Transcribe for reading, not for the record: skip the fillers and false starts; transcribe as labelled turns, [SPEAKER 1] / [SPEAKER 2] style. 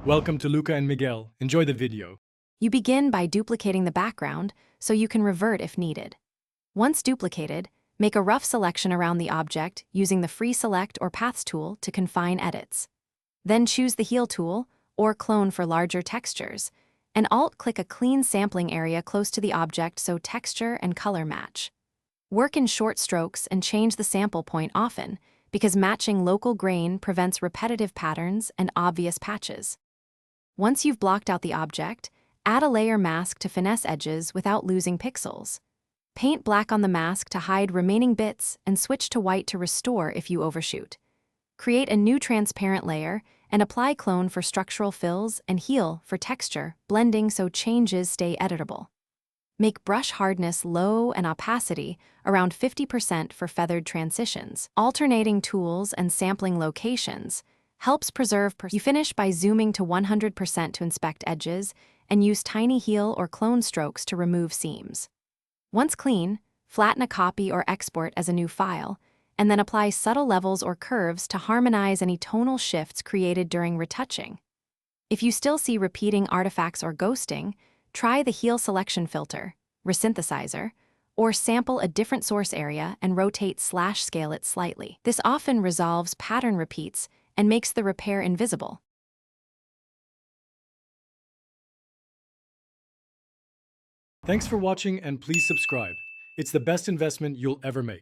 [SPEAKER 1] Welcome to Luca and Miguel. Enjoy the video.
[SPEAKER 2] You begin by duplicating the background so you can revert if needed. Once duplicated, make a rough selection around the object using the Free Select or Paths tool to confine edits. Then choose the Heal tool, or Clone for larger textures, and Alt-click a clean sampling area close to the object so texture and color match. Work in short strokes and change the sample point often, because matching local grain prevents repetitive patterns and obvious patches. Once you've blocked out the object, add a layer mask to finesse edges without losing pixels. Paint black on the mask to hide remaining bits and switch to white to restore if you overshoot. Create a new transparent layer and apply Clone for structural fills and Heal for texture, blending so changes stay editable. Make brush hardness low and opacity around 50% for feathered transitions. Alternating tools and sampling locations helps preserve. You finish by zooming to 100% to inspect edges and use tiny Heal or Clone strokes to remove seams. Once clean, flatten a copy or export as a new file, and then apply subtle levels or curves to harmonize any tonal shifts created during retouching. If you still see repeating artifacts or ghosting, try the Heal Selection filter, resynthesizer, or sample a different source area and rotate/scale it slightly. This often resolves pattern repeats and makes the repair invisible.
[SPEAKER 1] Thanks for watching and please subscribe. It's the best investment you'll ever make.